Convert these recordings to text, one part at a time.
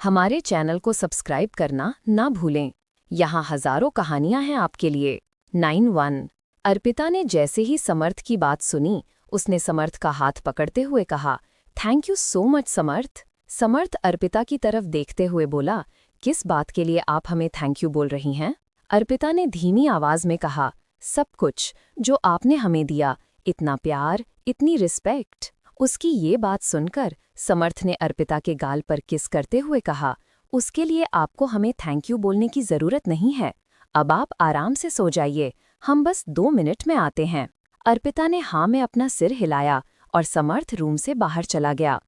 हमारे चैनल को सब्सक्राइब करना ना भूलें। यहाँ हजारों कहानियां हैं आपके लिए। 9-1 अर्पिता ने जैसे ही समर्थ की बात सुनी, उसने समर्थ का हाथ पकड़ते हुए कहा, थैंक यू सो मच समर्थ। समर्थ अर्पिता की तरफ देखते हुए बोला, किस बात के लिए आप हमें थैंक यू बोल रही हैं? अर्पिता ने धीमी आवाज में कहा, सब कुछ जो आपने हमें दिया, इतना प्यार, इतनी रिस्पेक्ट। उसकी ये बात सुनकर समर्थ ने अर्पिता के गाल पर किस करते हुए कहा, उसके लिए आपको हमें थैंक यू बोलने की जरूरत नहीं है। अब आप आराम से सो जाइए, हम बस 2 मिनट में आते हैं। अर्पिता ने हाँ में अपना सिर हिलाया और समर्थ रूम से बाहर चला गया।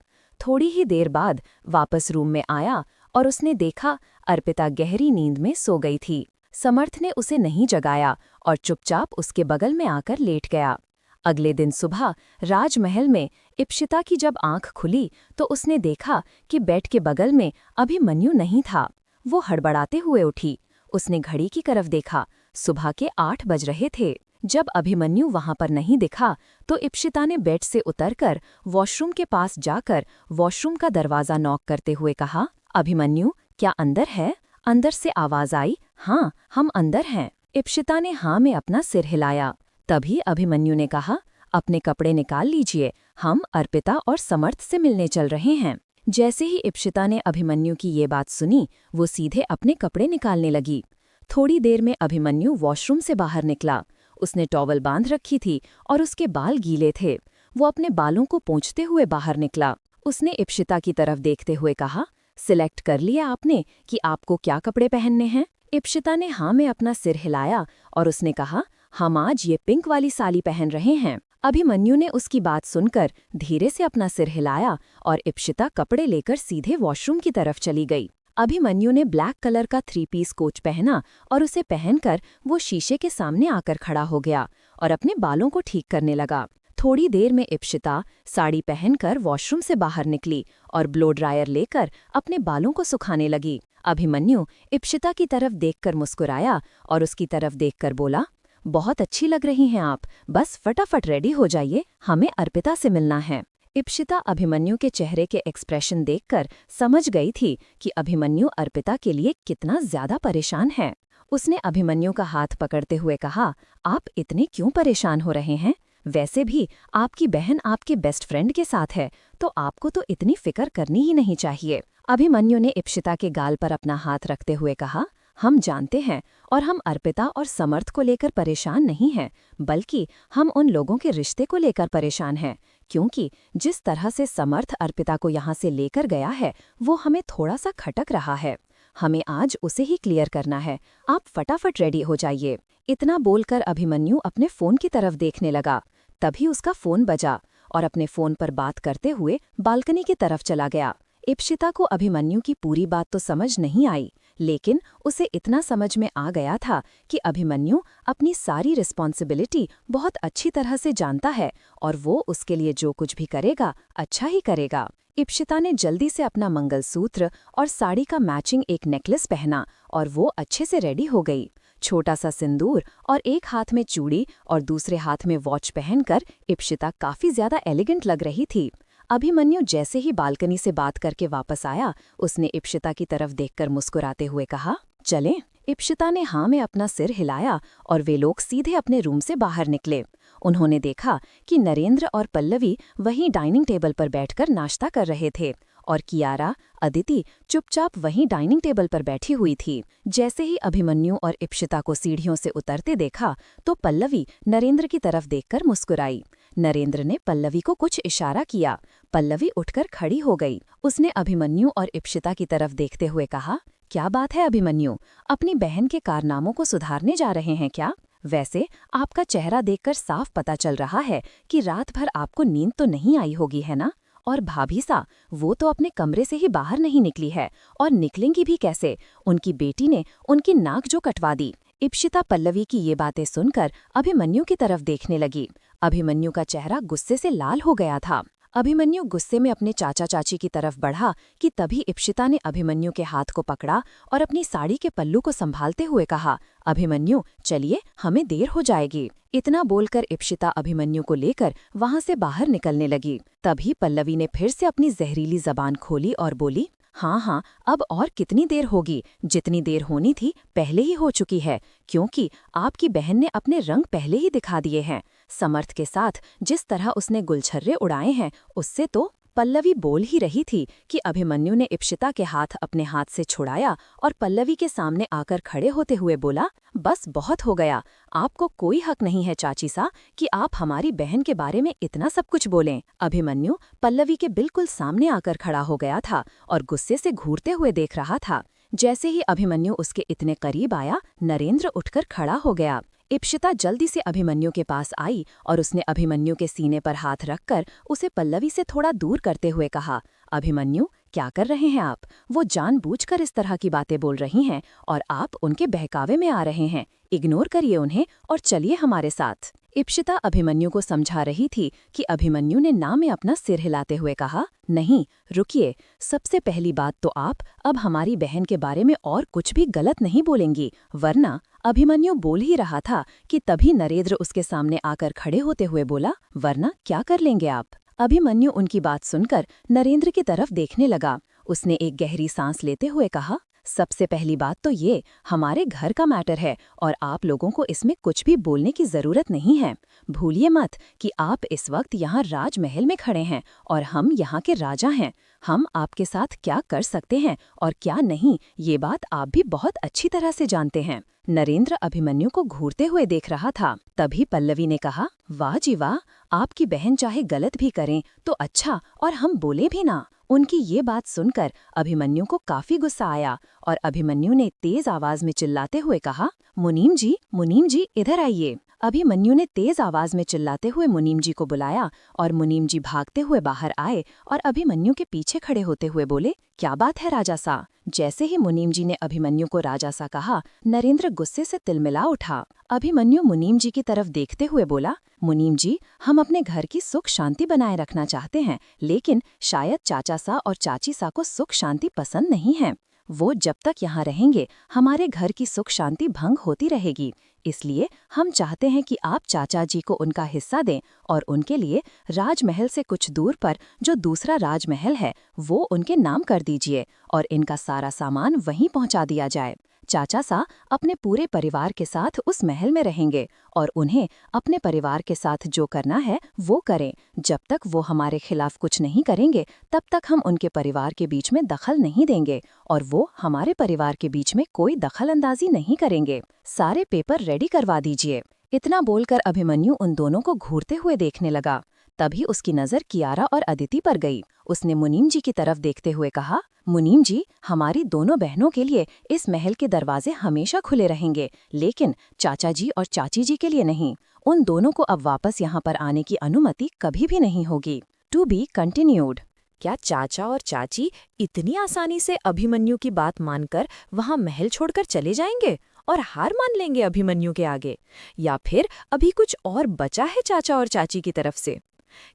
थोड़ी ही देर बाद वापस रूम में आया और उसने देखा अर्पिता गहरी नींद में सो गई थी। समर्थ ने उसे नहीं जगाया और चुपचाप उसके बगल में आकर लेट गया। अगले दिन सुबह राजमहल में इप्शिता की जब आंख खुली तो उसने देखा कि बेड के बगल में अभिमन्यु नहीं था। वो हड़बड़ाते हुए उठी। उसने घड़ी की तरफ देखा, सुबह के 8 बज रहे थे। जब अभिमन्यु वहां पर नहीं दिखा तो इप्शिता ने बेड से उतरकर वॉशरूम के पास जाकर वॉशरूम का दरवाजा नॉक करते हुए कहा, अभिमन्यु क्या अंदर है? अंदर से आवाज आई, हाँ हम अंदर हैं। इप्शिता ने हाँ में अपना सिर हिलाया। तभी अभिमन्यु ने कहा, अपने कपड़े निकाल लीजिए, हम अर्पिता और समर्थ से मिलने चल रहे हैं। जैसे ही इप्शिता ने अभिमन्यु की ये बात सुनी, वो सीधे अपने कपड़े निकालने लगी। थोड़ी देर में अभिमन्यु वॉशरूम से बाहर निकला। उसने टॉवल बांध रखी थी और उसके बाल गीले थे। वो अपने बालों को पोंछते हुए बाहर निकला। उसने इप्शिता की तरफ देखते हुए कहा, सिलेक्ट कर लिया आपने कि आपको क्या कपड़े पहनने हैं? इप्शिता ने हाँ में अपना सिर हिलाया और उसने कहा, हम आज ये पिंक वाली साड़ी पहन रहे हैं। अभिमन्यु ने उसकी बात सुनकर धीरे से अपना सिर हिलाया और इप्शिता कपड़े लेकर सीधे वॉशरूम की तरफ चली गई। अभिमन्यु ने ब्लैक कलर का 3 पीस कोट पहना और उसे पहनकर वो शीशे के सामने आकर खड़ा हो गया और अपने बालों को ठीक करने लगा। थोड़ी देर में इप्शिता साड़ी पहनकर वॉशरूम से बाहर निकली और ब्लो ड्रायर लेकर अपने बालों को सुखाने लगी। अभिमन्यु इप्शिता की तरफ देखकर मुस्कुराया और उसकी तरफ देखकर बोला, बहुत अच्छी लग रही हैं आप, बस फटाफट रेडी हो जाइए, हमें अर्पिता से मिलना है। इप्शिता अभिमन्यु के चेहरे के एक्सप्रेशन देखकर समझ गई थी कि अभिमन्यु अर्पिता के लिए कितना ज्यादा परेशान है। उसने अभिमन्यु का हाथ पकड़ते हुए कहा, आप इतने क्यों परेशान हो रहे हैं? वैसे भी आपकी बहन आपके बेस्ट फ्रेंड के साथ है, तो आपको तो इतनी फिक्र करनी ही नहीं चाहिए। अभिमन्यु ने इप्शिता के गाल पर अपना हाथ रखते हुए कहा, हम जानते हैं और हम अर्पिता और समर्थ को लेकर परेशान नहीं हैं, बल्कि हम उन लोगों के रिश्ते को लेकर परेशान हैं, क्योंकि जिस तरह से समर्थ अर्पिता को यहाँ से लेकर गया है वो हमें थोड़ा सा खटक रहा है। हमें आज उसे ही क्लियर करना है, आप फटाफट रेडी हो जाइए। इतना बोलकर अभिमन्यु अपने फोन की तरफ देखने लगा। तभी उसका फोन बजा और अपने फोन पर बात करते हुए बालकनी की तरफ चला गया। इप्शिता को अभिमन्यु की पूरी बात तो समझ नहीं आई, लेकिन उसे इतना समझ में आ गया था कि अभिमन्यु अपनी सारी रिस्पॉन्सिबिलिटी बहुत अच्छी तरह से जानता है और वो उसके लिए जो कुछ भी करेगा अच्छा ही करेगा। इप्शिता ने जल्दी से अपना मंगलसूत्र और साड़ी का मैचिंग एक नेकलेस पहना और वो अच्छे से रेडी हो गई। छोटा सा सिंदूर और एक हाथ में चूड़ी और दूसरे हाथ में वॉच पहनकर इप्शिता काफी ज्यादा एलिगेंट लग रही थी। अभिमन्यु जैसे ही बालकनी से बात करके वापस आया, उसने इप्शिता की तरफ देखकर मुस्कुराते हुए कहा, चलें? इप्शिता ने हाँ में अपना सिर हिलाया और वे लोग सीधे अपने रूम से बाहर निकले। उन्होंने देखा कि नरेंद्र और पल्लवी वहीं डाइनिंग टेबल पर बैठकर नाश्ता कर रहे थे और कियारा, अदिति चुपचाप वहीं डाइनिंग टेबल पर बैठी हुई थी। जैसे ही अभिमन्यु और इप्शिता को सीढ़ियों से उतरते देखा तो पल्लवी नरेंद्र की तरफ देखकर मुस्कुराई। नरेंद्र ने पल्लवी को कुछ इशारा किया। पल्लवी उठकर खड़ी हो गई। उसने अभिमन्यु और इप्शिता की तरफ देखते हुए कहा, क्या बात है अभिमन्यु, अपनी बहन के कारनामों को सुधारने जा रहे हैं क्या? वैसे आपका चेहरा देखकर साफ पता चल रहा है कि रात भर आपको नींद तो नहीं आई होगी, है ना? और भाभी सा, वो तो अपने कमरे से ही बाहर नहीं निकली है और निकलेंगी भी कैसे? उनकी बेटी ने उनकी नाक जो कटवा दी। इप्शिता पल्लवी की ये बातें सुनकर अभिमन्यु की तरफ देखने लगी। अभिमन्यु का चेहरा गुस्से से लाल हो गया था। अभिमन्यु गुस्से में अपने चाचा चाची की तरफ बढ़ा कि तभी इप्शिता ने अभिमन्यु के हाथ को पकड़ा और अपनी साड़ी के पल्लू को संभालते हुए कहा, अभिमन्यु चलिए, हमें देर हो जाएगी। इतना बोलकर इप्शिता अभिमन्यु को लेकर वहां से बाहर निकलने लगी। तभी पल्लवी ने फिर से अपनी जहरीली जबान खोली और बोली, हाँ हाँ, अब और कितनी देर होगी? जितनी देर होनी थी पहले ही हो चुकी है, क्योंकि आपकी बहन ने अपने रंग पहले ही दिखा दिए हैं। समर्थ के साथ जिस तरह उसने गुलछर्रे उड़ाए हैं, उससे तो। पल्लवी बोल ही रही थी कि अभिमन्यु ने इप्सिता के हाथ अपने हाथ से छुड़ाया और पल्लवी के सामने आकर खड़े होते हुए बोला, बस बहुत हो गया। आपको कोई हक नहीं है चाची सा कि आप हमारी बहन के बारे में इतना सब कुछ बोलें। अभिमन्यु पल्लवी के बिल्कुल सामने आकर खड़ा हो गया था और गुस्से से घूरते हुए देख रहा था। जैसे ही अभिमन्यु उसके इतने करीब आया, नरेंद्र उठकर खड़ा हो गया। इप्सिता जल्दी से अभिमन्यु के पास आई और उसने अभिमन्यु के सीने पर हाथ रखकर उसे पल्लवी से थोड़ा दूर करते हुए कहा, अभिमन्यु, क्या कर रहे हैं आप? वो जानबूझकर इस तरह की बातें बोल रही हैं और आप उनके बहकावे में आ रहे हैं। इग्नोर करिए उन्हें और चलिए हमारे साथ। इप्सिता अभिमन्यु को समझा रही थी कि अभिमन्यु ने ना में अपना सिर हिलाते हुए कहा, नहीं, रुकिए। सबसे पहली बात तो आप अब हमारी बहन के बारे में और कुछ भी गलत नहीं बोलेंगी, वरना। अभिमन्यु बोल ही रहा था कि तभी नरेंद्र उसके सामने आकर खड़े होते हुए बोला, वरना क्या कर लेंगे आप? अभिमन्यु उनकी बात सुनकर नरेंद्र की तरफ देखने लगा। उसने एक गहरी सांस लेते हुए कहा, सबसे पहली बात तो ये हमारे घर का मैटर है और आप लोगों को इसमें कुछ भी बोलने की जरूरत नहीं है। भूलिए मत कि आप इस वक्त यहाँ राजमहल में खड़े हैं और हम यहाँ के राजा हैं। हम आपके साथ क्या कर सकते हैं और क्या नहीं, ये बात आप भी बहुत अच्छी तरह से जानते हैं। नरेंद्र अभिमन्यु को घूरते हुए देख रहा था। तभी पल्लवी ने कहा, वाह जी वाह, आपकी बहन चाहे गलत भी करें तो अच्छा, और हम बोले भी ना। उनकी ये बात सुनकर अभिमन्यु को काफी गुस्सा आया और अभिमन्यु ने तेज आवाज में चिल्लाते हुए कहा, मुनीम जी, इधर आइए। अभिमन्यु ने तेज आवाज में चिल्लाते हुए मुनीम जी को बुलाया और मुनीम जी भागते हुए बाहर आए और अभिमन्यु के पीछे खड़े होते हुए बोले, क्या बात है राजा सा? जैसे ही मुनीम जी ने अभिमन्यु को राजा सा कहा, नरेंद्र गुस्से से तिलमिला उठा। अभिमन्यु मुनीम जी की तरफ देखते हुए बोला, मुनीम जी, हम अपने घर की सुख शांति बनाए रखना चाहते हैं, लेकिन शायद चाचा सा और चाची सा को सुख शांति पसंद नहीं है। वो जब तक यहाँ रहेंगे हमारे घर की सुख शांति भंग होती रहेगी। इसलिए हम चाहते हैं कि आप चाचा जी को उनका हिस्सा दें और उनके लिए राजमहल से कुछ दूर पर जो दूसरा राजमहल है वो उनके नाम कर दीजिए और इनका सारा सामान वहीं पहुंचा दिया जाए। चाचा सा अपने पूरे परिवार के साथ उस महल में रहेंगे और उन्हें अपने परिवार के साथ जो करना है वो करें। जब तक वो हमारे खिलाफ कुछ नहीं करेंगे तब तक हम उनके परिवार के बीच में दखल नहीं देंगे और वो हमारे परिवार के बीच में कोई दखल अंदाजी नहीं करेंगे। सारे पेपर रेडी करवा दीजिए। इतना बोलकर अभिमन्यु उन दोनों को घूरते हुए देखने लगा। तभी उसकी नज़र कियारा और अदिति पर गई। उसने मुनीम जी की तरफ देखते हुए कहा, मुनीम जी, हमारी दोनों बहनों के लिए इस महल के दरवाजे हमेशा खुले रहेंगे, लेकिन चाचा जी और चाची जी के लिए नहीं। उन दोनों को अब वापस यहाँ पर आने की अनुमति कभी भी नहीं होगी। To be continued. क्या चाचा और चाची इतनी आसानी से अभिमन्यु की बात मानकर वहाँ महल छोड़कर चले जाएंगे और हार मान लेंगे अभिमन्यु के आगे? या फिर अभी कुछ और बचा है चाचा और चाची की तरफ से?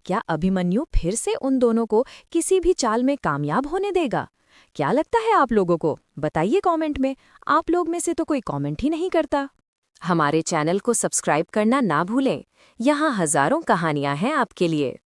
क्या अभिमन्यु फिर से उन दोनों को किसी भी चाल में कामयाब होने देगा? क्या लगता है आप लोगों को? बताइए कमेंट में। आप लोग में से तो कोई कमेंट ही नहीं करता। हमारे चैनल को सब्सक्राइब करना ना भूलें। यहाँ हजारों कहानियां हैं आपके लिए।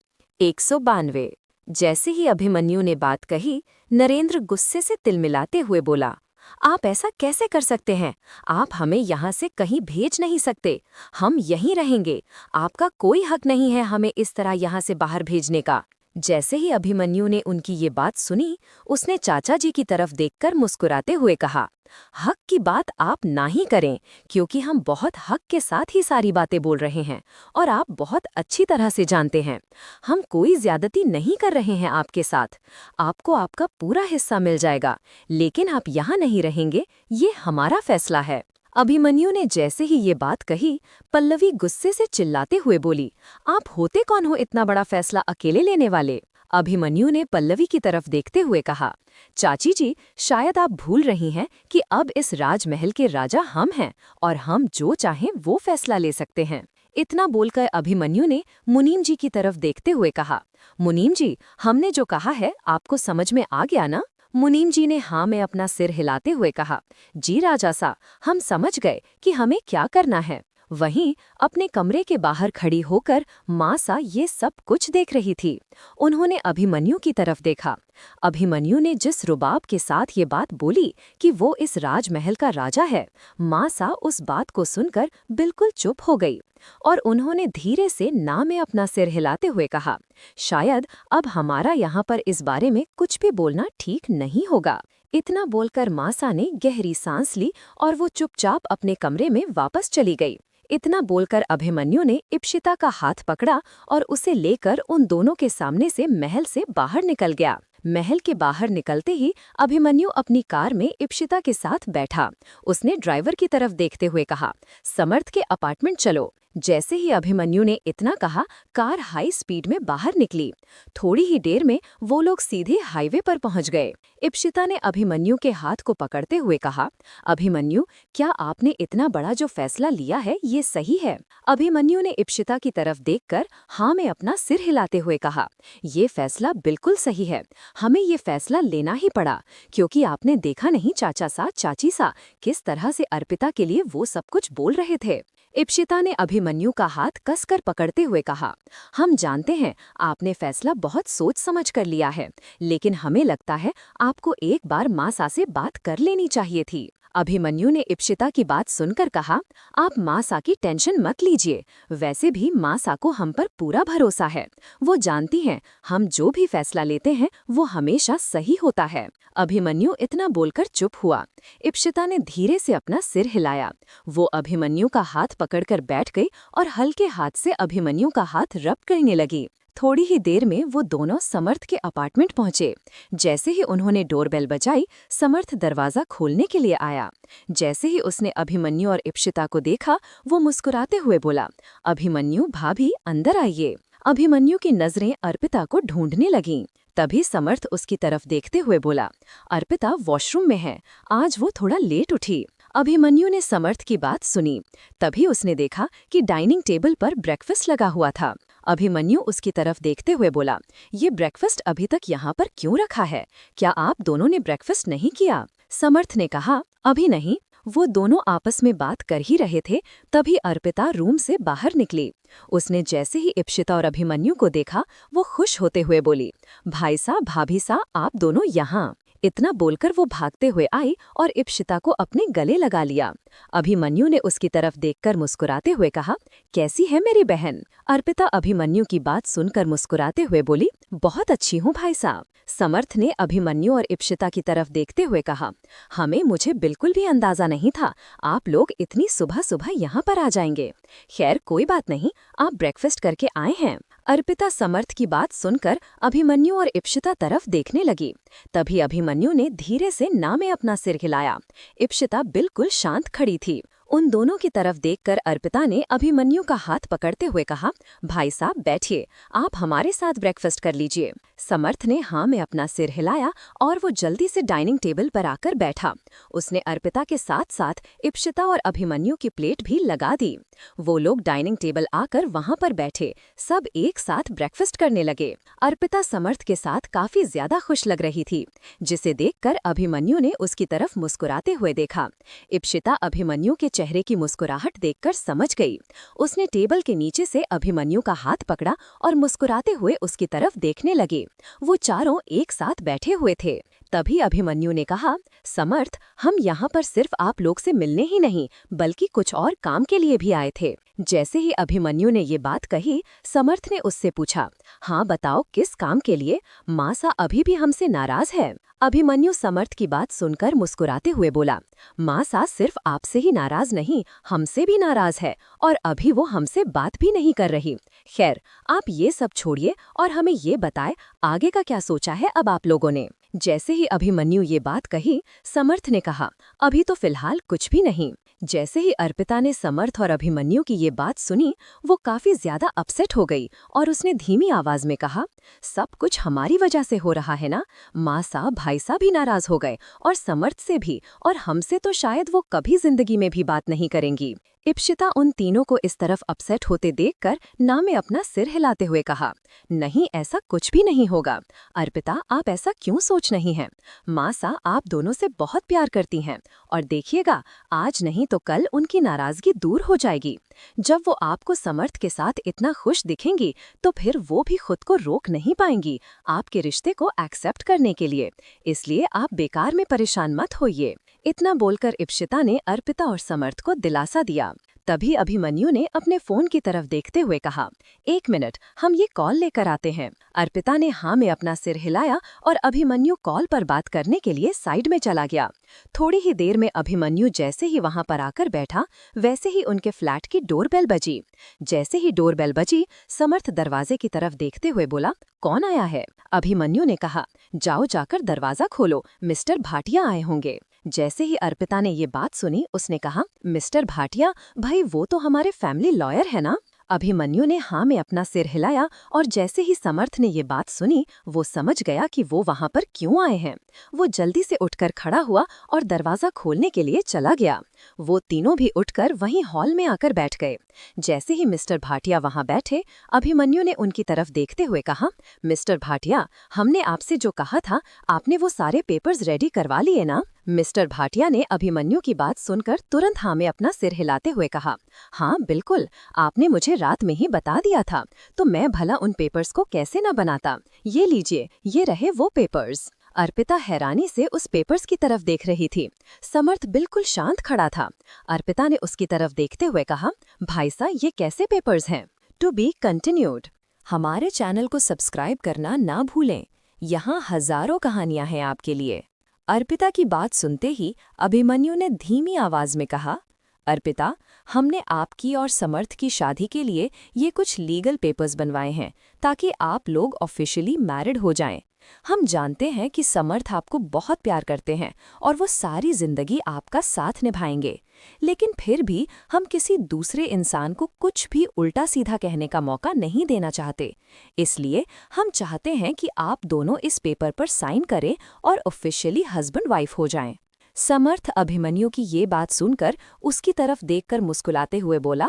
192। जैसे ही अभिमन्यु ने बात कही, नरेंद्र गुस्से से तिलमिलाते हुए बोला, आप ऐसा कैसे कर सकते हैं? आप हमें यहाँ से कहीं भेज नहीं सकते। हम यहीं रहेंगे। आपका कोई हक नहीं है हमें इस तरह यहाँ से बाहर भेजने का। जैसे ही अभिमन्यु ने उनकी ये बात सुनी, उसने चाचा जी की तरफ देखकर मुस्कुराते हुए कहा, हक की बात आप ना ही करें, क्योंकि हम बहुत हक के साथ ही सारी बातें बोल रहे हैं और आप बहुत अच्छी तरह से जानते हैं। हम कोई ज्यादती नहीं कर रहे हैं आपके साथ। आपको आपका पूरा हिस्सा मिल जाएगा, लेकिन आप यहाँ नहीं रहेंगे, ये हमारा फैसला है। अभिमन्यु ने जैसे ही ये बात कही, पल्लवी गुस्से से चिल्लाते हुए बोली, आप होते कौन हो इतना बड़ा फैसला अकेले लेने वाले? अभिमन्यु ने पल्लवी की तरफ देखते हुए कहा, चाची जी, शायद आप भूल रही हैं कि अब इस राजमहल के राजा हम हैं और हम जो चाहें वो फैसला ले सकते हैं। इतना बोलकर अभिमन्यु ने मुनीम जी की तरफ देखते हुए कहा, मुनीम जी, हमने जो कहा है आपको समझ में आ गया ना? मुनीम जी ने हाँ में अपना सिर हिलाते हुए कहा, जी राजा सा, हम समझ गए कि हमें क्या करना है। वहीं अपने कमरे के बाहर खड़ी होकर मासा ये सब कुछ देख रही थी। उन्होंने अभिमन्यु की तरफ देखा। अभिमन्यु ने जिस रुबाब के साथ ये बात बोली कि वो इस राजमहल का राजा है, मासा उस बात को सुनकर बिल्कुल चुप हो गई और उन्होंने धीरे से ना में अपना सिर हिलाते हुए कहा, शायद अब हमारा यहाँ पर इस बारे में कुछ भी बोलना ठीक नहीं होगा। इतना बोलकर मासा ने गहरी सांस ली और वो चुपचाप अपने कमरे में वापस चली गई। इतना बोलकर अभिमन्यु ने इप्सिता का हाथ पकड़ा और उसे लेकर उन दोनों के सामने से महल से बाहर निकल गया। महल के बाहर निकलते ही अभिमन्यु अपनी कार में इप्सिता के साथ बैठा। उसने ड्राइवर की तरफ देखते हुए कहा, समर्थ के अपार्टमेंट चलो। जैसे ही अभिमन्यु ने इतना कहा, कार हाई स्पीड में बाहर निकली। थोड़ी ही देर में वो लोग सीधे हाईवे पर पहुंच गए। इप्सिता ने अभिमन्यु के हाथ को पकड़ते हुए कहा, अभिमन्यु, क्या आपने इतना बड़ा जो फैसला लिया है ये सही है? अभिमन्यु ने इप्सिता की तरफ देखकर हाँ में अपना सिर हिलाते हुए कहा, ये फैसला बिल्कुल सही है। हमें ये फैसला लेना ही पड़ा, क्योंकि आपने देखा नहीं चाचा सा चाची सा किस तरह से अर्पिता के लिए वो सब कुछ बोल रहे थे। इप्सिता ने अभिमन्यु का हाथ कसकर पकड़ते हुए कहा, हम जानते हैं आपने फैसला बहुत सोच समझ कर लिया है, लेकिन हमें लगता है आपको एक बार मासा से बात कर लेनी चाहिए थी। अभिमन्यु ने इप्सिता की बात सुनकर कहा, आप मासा की टेंशन मत लीजिए, वैसे भी मासा को हम पर पूरा भरोसा है। वो जानती हैं हम जो भी फैसला लेते हैं वो हमेशा सही होता है। अभिमन्यु इतना बोलकर चुप हुआ। इप्सिता ने धीरे से अपना सिर हिलाया। वो अभिमन्यु का हाथ पकड़कर बैठ गई और हल्के हाथ से अभिमन्यु का हाथ रब करने लगी। थोड़ी ही देर में वो दोनों समर्थ के अपार्टमेंट पहुंचे। जैसे ही उन्होंने डोरबेल बजाई, समर्थ दरवाजा खोलने के लिए आया। जैसे ही उसने अभिमन्यु और इप्सिता को देखा, वो मुस्कुराते हुए बोला, अभिमन्यु भाभी अंदर आइए। अभिमन्यु की नजरें अर्पिता को ढूंढने लगीं। तभी समर्थ उसकी तरफ देखते हुए बोला, अर्पिता वॉशरूम में है, आज वो थोड़ा लेट उठी। अभिमन्यु ने समर्थ की बात सुनी। तभी उसने देखा कि डाइनिंग टेबल पर ब्रेकफास्ट लगा हुआ था। अभिमन्यु उसकी तरफ देखते हुए बोला, ये ब्रेकफास्ट अभी तक यहाँ पर क्यों रखा है? क्या आप दोनों ने ब्रेकफास्ट नहीं किया? समर्थ ने कहा, अभी नहीं। वो दोनों आपस में बात कर ही रहे थे, तभी अर्पिता रूम से बाहर निकली। उसने जैसे ही इप्सिता और अभिमन्यु को देखा, वो खुश होते हुए बोली, भाई सा भाभी सा आप दोनों यहाँ। इतना बोलकर वो भागते हुए आई और इप्सिता को अपने गले लगा लिया। अभिमन्यु ने उसकी तरफ देखकर मुस्कुराते हुए कहा, कैसी है मेरी बहन? अर्पिता अभिमन्यु की बात सुनकर मुस्कुराते हुए बोली, बहुत अच्छी हूँ भाई साहब। समर्थ ने अभिमन्यु और इप्सिता की तरफ देखते हुए कहा, हमें मुझे बिल्कुल भी अंदाजा नहीं था आप लोग इतनी सुबह सुबह यहाँ पर आ जाएंगे। खैर कोई बात नहीं, आप ब्रेकफास्ट करके आए हैं। अर्पिता समर्थ की बात सुनकर अभिमन्यु और इप्सिता तरफ देखने लगी। तभी अभिमन्यु ने धीरे से ना में अपना सिर हिलाया। इप्सिता बिल्कुल शांत खड़ी थी। उन दोनों की तरफ देखकर अर्पिता ने अभिमन्यु का हाथ पकड़ते हुए कहा, भाई साहब बैठिए, आप हमारे साथ ब्रेकफास्ट कर लीजिए। समर्थ ने हाँ में अपना सिर हिलाया और वो जल्दी से डाइनिंग टेबल पर आकर बैठा। उसने अर्पिता के साथ साथ इप्सिता और अभिमन्यु की प्लेट भी लगा दी। वो लोग डाइनिंग टेबल आकर वहां पर बैठे, सब एक साथ ब्रेकफास्ट करने लगे। अर्पिता समर्थ के साथ काफी ज्यादा खुश लग रही थी, जिसे देखकर अभिमन्यु ने उसकी तरफ मुस्कुराते हुए देखा। इप्सिता अभिमन्यु के चेहरे की मुस्कुराहट देखकर समझ गई। उसने टेबल के नीचे से अभिमन्यु का हाथ पकड़ा और मुस्कुराते हुए उसकी तरफ देखने लगे। वो चारों एक साथ बैठे हुए थे। तभी अभिमन्यु ने कहा, समर्थ, हम यहाँ पर सिर्फ आप लोग से मिलने ही नहीं बल्कि कुछ और काम के लिए भी आए थे। जैसे ही अभिमन्यु ने ये बात कही, समर्थ ने उससे पूछा, हाँ बताओ किस काम के लिए? मासा अभी भी हमसे नाराज है। अभिमन्यु समर्थ की बात सुनकर मुस्कुराते हुए बोला, मासा सिर्फ आपसे ही नाराज नहीं, हमसे भी नाराज है और अभी वो हमसे बात भी नहीं कर रही। खैर आप ये सब छोड़िए और हमें ये बताएं आगे का क्या सोचा है अब आप लोगों ने? जैसे ही अभिमन्यु ये बात कही, समर्थ ने कहा, अभी तो फिलहाल कुछ भी नहीं। जैसे ही अर्पिता ने समर्थ और अभिमन्यु की ये बात सुनी, वो काफी ज्यादा अपसेट हो गई और उसने धीमी आवाज में कहा, सब कुछ हमारी वजह से हो रहा है ना? माँ साहब भाई साहब भी नाराज हो गए और समर्थ से भी, और हमसे तो शायद वो कभी जिंदगी में भी बात नहीं करेंगी। इप्सिता उन तीनों को इस तरफ अपसेट होते देखकर ना में अपना सिर हिलाते हुए कहा, नहीं ऐसा कुछ भी नहीं होगा। अर्पिता आप ऐसा क्यों सोच रही हैं? मासा आप दोनों से बहुत प्यार करती हैं और देखिएगा आज नहीं तो कल उनकी नाराजगी दूर हो जाएगी। जब वो आपको समर्थ के साथ इतना खुश दिखेंगी तो फिर वो भी खुद को रोक नहीं पाएंगी आपके रिश्ते को एक्सेप्ट करने के लिए। इसलिए आप बेकार में परेशान मत होइए। इतना बोलकर इप्शिता ने अर्पिता और समर्थ को दिलासा दिया। तभी अभिमन्यु ने अपने फोन की तरफ देखते हुए कहा, 1 मिनट, हम ये कॉल लेकर आते हैं। अर्पिता ने हाँ में अपना सिर हिलाया और अभिमन्यु कॉल पर बात करने के लिए साइड में चला गया। थोड़ी ही देर में अभिमन्यु जैसे ही वहां पर आकर बैठा, वैसे ही उनके फ्लैट की डोरबेल बजी। जैसे ही डोरबेल बजी, समर्थ दरवाजे की तरफ देखते हुए बोला, कौन आया है? अभिमन्यु ने कहा, जाओ जाकर दरवाजा खोलो, मिस्टर भाटिया आए होंगे। जैसे ही अर्पिता ने ये बात सुनी, उसने कहा, मिस्टर भाटिया? भाई वो तो हमारे फैमिली लॉयर है ना? अभिमन्यु ने हाँ में अपना सिर हिलाया और जैसे ही समर्थ ने ये बात सुनी, वो समझ गया कि वो वहां पर क्यों आए हैं। वो जल्दी से उठकर खड़ा हुआ और दरवाजा खोलने के लिए चला गया। वो तीनों भी उठकर वहीं हॉल में आकर बैठ गए। जैसे ही मिस्टर भाटिया वहां बैठे, अभिमन्यु ने उनकी तरफ देखते हुए कहा, मिस्टर भाटिया, हमने आपसे जो कहा था, आपने वो सारे पेपर्स रेडी करवा लिए ना? मिस्टर भाटिया ने अभिमन्यु की बात सुनकर तुरंत हाँ में अपना सिर हिलाते हुए कहा, हाँ बिल्कुल, आपने मुझे रात में ही बता दिया था, तो मैं भला उन पेपर्स को कैसे न बनाता। ये लीजिए, ये रहे वो पेपर्स। अर्पिता हैरानी से उस पेपर्स की तरफ देख रही थी। समर्थ बिल्कुल शांत खड़ा था। अर्पिता ने उसकी तरफ देखते हुए कहा, भाई साहब, ये कैसे पेपर्स हैं? To be continued. हमारे चैनल को सब्सक्राइब करना ना भूलें। यहाँ हजारों कहानियां हैं आपके लिए। अर्पिता की बात सुनते ही अभिमन्यु ने धीमी आवाज में कहा, अर्पिता, हमने आपकी और समर्थ की शादी के लिए ये कुछ लीगल पेपर्स बनवाए हैं ताकि आप लोग ऑफिशियली मैरिड हो जाएं। हम जानते हैं कि समर्थ आपको बहुत प्यार करते हैं और वो सारी जिंदगी आपका साथ निभाएंगे, लेकिन फिर भी हम किसी दूसरे इंसान को कुछ भी उल्टा सीधा कहने का मौका नहीं देना चाहते। इसलिए हम चाहते हैं कि आप दोनों इस पेपर पर साइन करें और ऑफिशियली हस्बैंड वाइफ हो जाएं। समर्थ अभिमन्यु की ये बात सुनकर उसकी तरफ देखकर मुस्कुराते हुए बोला,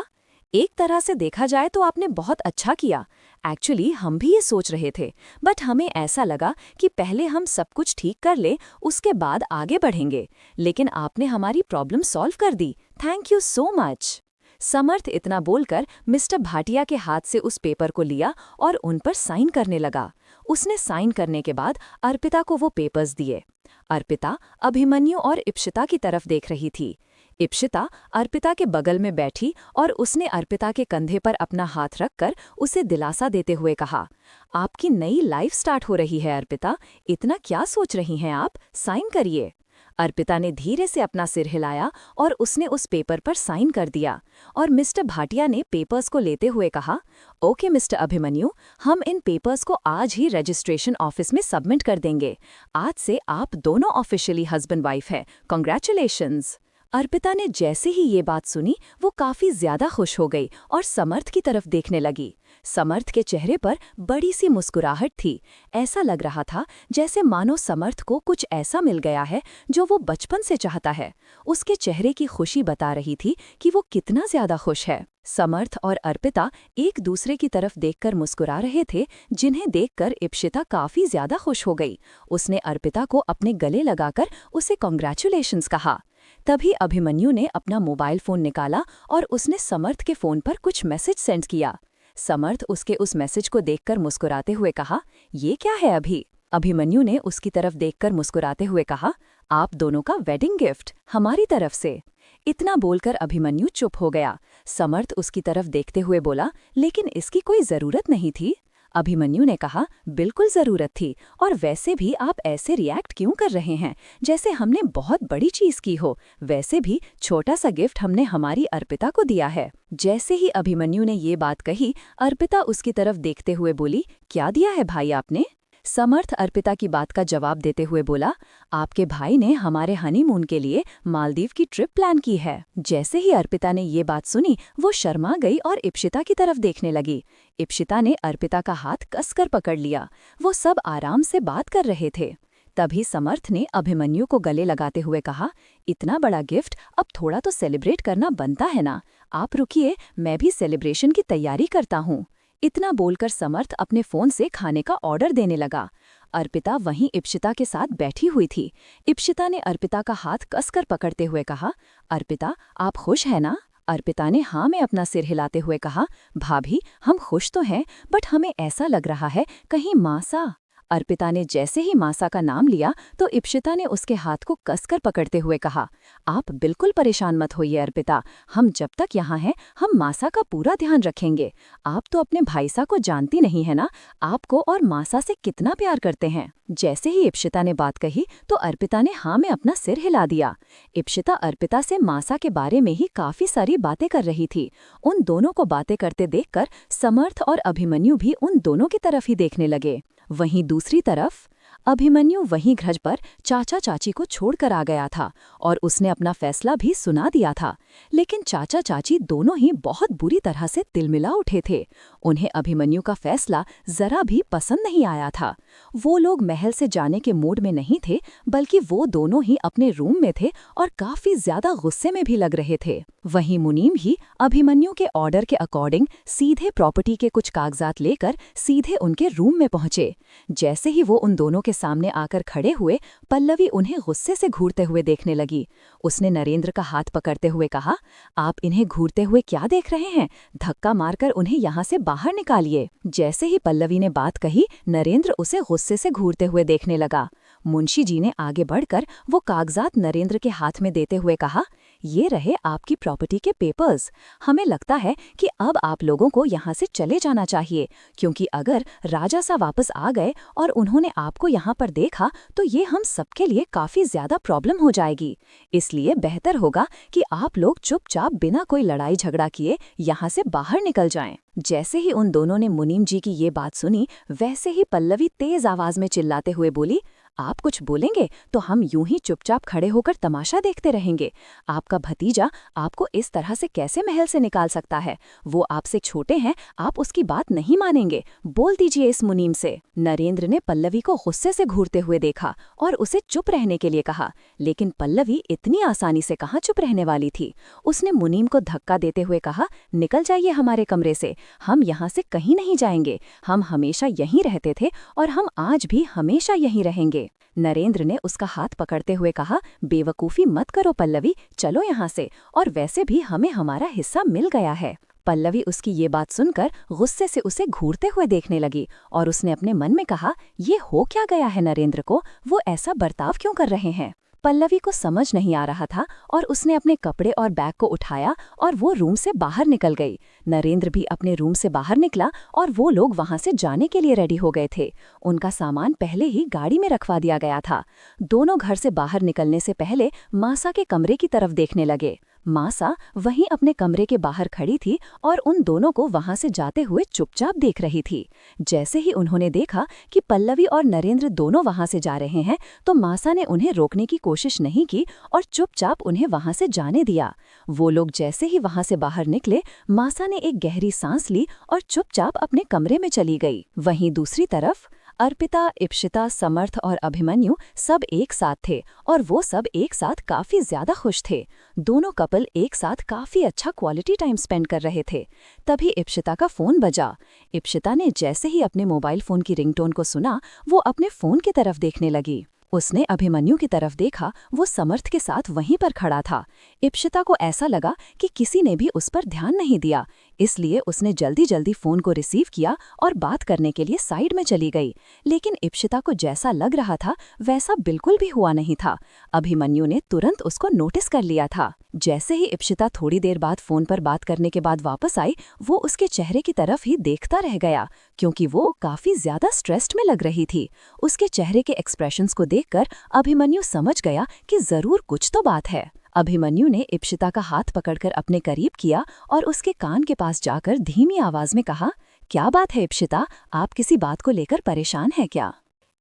एक तरह से देखा जाए तो आपने बहुत अच्छा किया। एक्चुअली हम भी ये सोच रहे थे, बट हमें ऐसा लगा कि पहले हम सब कुछ ठीक कर ले, उसके बाद आगे बढ़ेंगे। लेकिन आपने हमारी प्रॉब्लम सॉल्व कर दी। Thank you so much. Samarth इतना बोलकर मिस्टर भाटिया के हाथ से उस पेपर को लिया और उन पर साइन करने लगा। उसने साइन करने के बाद अर्पिता को वो पेपर्स दिए। अर्पिता अभिमन्यु और इप्शिता की तरफ देख रही थी। इप्शिता अर्पिता के बगल में बैठी और उसने अर्पिता के कंधे पर अपना हाथ रखकर उसे दिलासा देते हुए कहा, आपकी नई लाइफ स्टार्ट हो रही है अर्पिता, इतना क्या सोच रही हैं आप? साइन करिए। अर्पिता ने धीरे से अपना सिर हिलाया और उसने उस पेपर पर साइन कर दिया और मिस्टर भाटिया ने पेपर्स को लेते हुए कहा, ओके मिस्टर अभिमन्यु, हम इन पेपर्स को आज ही रजिस्ट्रेशन ऑफिस में सबमिट कर देंगे। आज से आप दोनों ऑफिशियली हस्बैंड वाइफ हैं। कांग्रेचुलेशंस। अर्पिता ने जैसे ही ये बात सुनी, वो काफी ज्यादा खुश हो गई और समर्थ की तरफ देखने लगी। समर्थ के चेहरे पर बड़ी सी मुस्कुराहट थी। ऐसा लग रहा था जैसे मानो समर्थ को कुछ ऐसा मिल गया है जो वो बचपन से चाहता है। उसके चेहरे की खुशी बता रही थी कि वो कितना ज्यादा खुश है। समर्थ और अर्पिता एक दूसरे की तरफ देखकर मुस्कुरा रहे थे, जिन्हें देखकर इप्शिता काफी ज्यादा खुश हो गई। उसने अर्पिता को अपने गले लगाकर उसे कांग्रेचुलेशंस कहा। तभी अभिमन्यु ने अपना मोबाइल फोन निकाला और उसने समर्थ के फोन पर कुछ मैसेज सेंड किया। समर्थ उसके उस मैसेज को देखकर मुस्कुराते हुए कहा, ये क्या है अभी? अभिमन्यु ने उसकी तरफ देखकर मुस्कुराते हुए कहा, आप दोनों का वेडिंग गिफ्ट हमारी तरफ से। इतना बोलकर अभिमन्यु चुप हो गया। समर्थ उसकी तरफ देखते हुए बोला, लेकिन इसकी कोई जरूरत नहीं थी। अभिमन्यु ने कहा, बिल्कुल जरूरत थी, और वैसे भी आप ऐसे रिएक्ट क्यों कर रहे हैं जैसे हमने बहुत बड़ी चीज की हो? वैसे भी छोटा सा गिफ्ट हमने हमारी अर्पिता को दिया है। जैसे ही अभिमन्यु ने ये बात कही, अर्पिता उसकी तरफ देखते हुए बोली, क्या दिया है भाई आपने? समर्थ अर्पिता की बात का जवाब देते हुए बोला, आपके भाई ने हमारे हनीमून के लिए मालदीव की ट्रिप प्लान की है। जैसे ही अर्पिता ने ये बात सुनी, वो शर्मा गई और इप्शिता की तरफ देखने लगी। इप्शिता ने अर्पिता का हाथ कसकर पकड़ लिया। वो सब आराम से बात कर रहे थे। तभी समर्थ ने अभिमन्यु को गले लगाते हुए कहा, इतना बड़ा गिफ्ट, अब थोड़ा तो सेलिब्रेट करना बनता है ना। आप रुकिए, मैं भी सेलिब्रेशन की तैयारी करता हूँ। इतना बोलकर समर्थ अपने फोन से खाने का ऑर्डर देने लगा। अर्पिता वहीं इप्शिता के साथ बैठी हुई थी। इप्शिता ने अर्पिता का हाथ कसकर पकड़ते हुए कहा, अर्पिता, आप खुश हैं ना? अर्पिता ने हाँ में अपना सिर हिलाते हुए कहा, भाभी हम खुश तो हैं, बट हमें ऐसा लग रहा है कहीं मासा। अर्पिता ने जैसे ही मासा का नाम लिया तो इप्शिता ने उसके हाथ को कसकर पकड़ते हुए कहा, आप बिल्कुल परेशान मत होइए अर्पिता, हम जब तक यहाँ हैं हम मासा का पूरा ध्यान रखेंगे। आप तो अपने भाईसा को जानती नहीं है ना, आपको और मासा से कितना प्यार करते हैं। जैसे ही इप्शिता ने बात कही तो अर्पिता ने हाँ में अपना सिर हिला दिया। इप्शिता अर्पिता से मासा के बारे में ही काफी सारी बातें कर रही थी। उन दोनों को बातें करते देखकर समर्थ और अभिमन्यु भी उन दोनों की तरफ ही देखने लगे। वहीं दूसरी तरफ अभिमन्यु वहीं घर पर चाचा चाची को छोड़कर आ गया था और उसने अपना फैसला भी सुना दिया था। लेकिन चाचा चाची दोनों ही बहुत बुरी तरह से तिलमिला उठे थे। उन्हें अभिमन्यु का फैसला जरा भी पसंद नहीं आया था। वो लोग महल से जाने के मूड में नहीं थे, बल्कि वो दोनों ही अपने रूम में थे और काफी ज्यादा गुस्से में भी लग रहे थे। वहीं मुनीम ही अभिमन्यु के ऑर्डर के अकॉर्डिंग सीधे प्रॉपर्टी के कुछ कागजात लेकर सीधे उनके रूम में पहुंचे। जैसे ही वो उन दोनों के सामने आकर खड़े हुए, पल्लवी उन्हें गुस्से से घूरते हुए देखने लगी। उसने नरेंद्र का हाथ पकड़ते हुए कहा, आप इन्हें घूरते हुए क्या देख रहे हैं? धक्का मारकर उन्हें यहाँ से बाहर निकालिए। जैसे ही पल्लवी ने बात कही, नरेंद्र उसे गुस्से से घूरते हुए देखने लगा। मुंशी जी ने आगे बढ़कर वो कागजात नरेंद्र के हाथ में देते हुए कहा, ये रहे आपकी प्रॉपर्टी के पेपर्स। हमें लगता है कि अब आप लोगों को यहाँ से चले जाना चाहिए, क्योंकि अगर राजा सा वापस आ गए और उन्होंने आपको यहाँ पर देखा तो ये हम सबके लिए काफी ज्यादा प्रॉब्लम हो जाएगी। इसलिए बेहतर होगा कि आप लोग चुपचाप बिना कोई लड़ाई झगड़ा किए यहाँ से बाहर निकल जाएं। जैसे ही उन दोनों ने मुनीम जी की ये बात सुनी, वैसे ही पल्लवी तेज आवाज में चिल्लाते हुए बोली, आप कुछ बोलेंगे तो हम यूं ही चुपचाप खड़े होकर तमाशा देखते रहेंगे। आपका भतीजा आपको इस तरह से कैसे महल से निकाल सकता है? वो आपसे छोटे हैं, आप उसकी बात नहीं मानेंगे। बोल दीजिए इस मुनीम से। नरेंद्र ने पल्लवी को गुस्से से घूरते हुए देखा और उसे चुप रहने के लिए कहा, लेकिन पल्लवी इतनी आसानी से कहाँ चुप रहने वाली थी। उसने मुनीम को धक्का देते हुए कहा, निकल जाइए हमारे कमरे से, हम यहाँ से कहीं नहीं जाएंगे। हम हमेशा यहीं रहते थे और हम आज भी हमेशा यहीं रहेंगे। नरेंद्र ने उसका हाथ पकड़ते हुए कहा, बेवकूफ़ी मत करो पल्लवी, चलो यहाँ से, और वैसे भी हमें हमारा हिस्सा मिल गया है। पल्लवी उसकी ये बात सुनकर गुस्से से उसे घूरते हुए देखने लगी और उसने अपने मन में कहा, ये हो क्या गया है नरेंद्र को, वो ऐसा बर्ताव क्यों कर रहे हैं? पल्लवी को समझ नहीं आ रहा था और उसने अपने कपड़े और बैग को उठाया और वो रूम से बाहर निकल गई। नरेंद्र भी अपने रूम से बाहर निकला और वो लोग वहां से जाने के लिए रेडी हो गए थे। उनका सामान पहले ही गाड़ी में रखवा दिया गया था। दोनों घर से बाहर निकलने से पहले मासा के कमरे की तरफ देखने लगे। मासा वहीं अपने कमरे के बाहर खड़ी थी और उन दोनों को वहां से जाते हुए चुपचाप देख रही थी। जैसे ही उन्होंने देखा कि पल्लवी और नरेंद्र दोनों वहां से जा रहे हैं, तो मासा ने उन्हें रोकने की कोशिश नहीं की और चुपचाप उन्हें वहां से जाने दिया। वो लोग जैसे ही वहां से बाहर निकले, मासा ने एक गहरी सांस ली और चुपचाप अपने कमरे में चली गई। वहीं दूसरी तरफ अर्पिता, इप्शिता, समर्थ और अभिमन्यु सब एक साथ थे और वो सब एक साथ काफी ज्यादा खुश थे। दोनों कपल एक साथ काफी अच्छा क्वालिटी टाइम स्पेंड कर रहे थे। तभी इप्शिता का फोन बजा। इप्शिता ने जैसे ही अपने मोबाइल फोन की रिंगटोन को सुना, वो अपने फोन की तरफ देखने लगी। उसने अभिमन्यु की तरफ देखा, वो समर्थ के साथ वहीं पर खड़ा था। इप्शिता को ऐसा लगा कि किसी ने भी उस पर ध्यान नहीं दिया, इसलिए उसने जल्दी जल्दी फोन को रिसीव किया और बात करने के लिए साइड में चली गई। लेकिन इप्शिता को जैसा लग रहा था वैसा बिल्कुल भी हुआ नहीं था। अभिमन्यु ने तुरंत उसको नोटिस कर लिया था। जैसे ही इप्शिता थोड़ी देर बाद फोन पर बात करने के बाद वापस आई, वो उसके चेहरे की तरफ ही देखता रह गया, क्योंकि वो काफी ज्यादा स्ट्रेस्ड में लग रही थी। उसके चेहरे के एक्सप्रेशंस को देखकर अभिमन्यु समझ गया कि जरूर कुछ तो बात है। अभिमन्यु ने इप्शिता का हाथ पकड़कर अपने करीब किया और उसके कान के पास जाकर धीमी आवाज में कहा, क्या बात है इप्शिता, आप किसी बात को लेकर परेशान हैं क्या?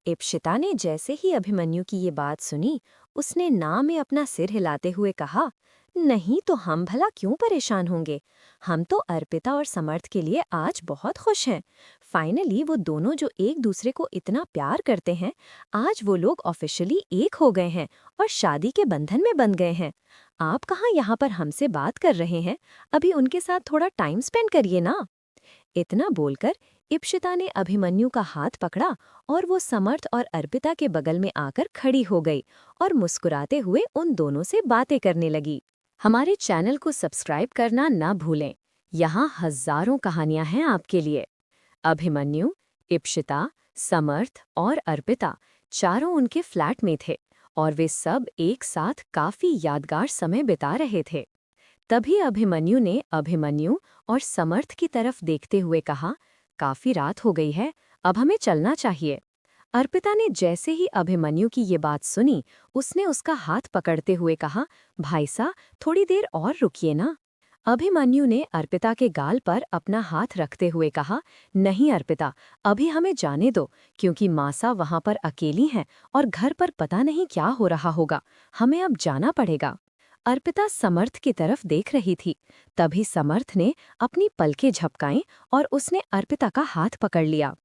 इप्शिता ने जैसे ही अभिमन्यु की ये बात सुनी, उसने ना में अपना सिर हिलाते हुए कहा, नहीं तो हम भला क्यों परेशान होंगे? हम तो अर्पिता और समर्थ के लिए आज बहुत खुश हैं। फाइनली वो दोनों जो एक दूसरे को इतना प्यार करते हैं, आज वो लोग ऑफिशियली एक हो गए हैं और शादी के बंधन में बंध गए हैं। आप कहाँ यहाँ पर हमसे बात कर रहे हैं? अभी उनके साथ थोड़ा टाइम स्पेंड करिए ना। इतना बोलकर इप्शिता ने अभिमन्यु का हाथ पकड़ा और वो समर्थ और अर्पिता के बगल में आकर खड़ी हो गई और मुस्कुराते हुए उन दोनों से बातें करने लगी। हमारे चैनल को सब्सक्राइब करना ना भूलें। यहाँ हजारों कहानियां हैं आपके लिए। अभिमन्यु, इप्सिता, समर्थ और अर्पिता चारों उनके फ्लैट में थे और वे सब एक साथ काफी यादगार समय बिता रहे थे। तभी अभिमन्यु ने अभिमन्यु और समर्थ की तरफ देखते हुए कहा, काफी रात हो गई है, अब हमें चलना चाहिए। अर्पिता ने जैसे ही अभिमन्यु की ये बात सुनी, उसने उसका हाथ पकड़ते हुए कहा, भाई साहब, थोड़ी देर और रुकिए ना। अभिमन्यु ने अर्पिता के गाल पर अपना हाथ रखते हुए कहा, नहीं अर्पिता, अभी हमें जाने दो, क्योंकि मासा वहां पर अकेली हैं और घर पर पता नहीं क्या हो रहा होगा, हमें अब जाना पड़ेगा। अर्पिता समर्थ की तरफ देख रही थी। तभी समर्थ ने अपनी पलकें झपकाईं और उसने अर्पिता का हाथ पकड़ लिया।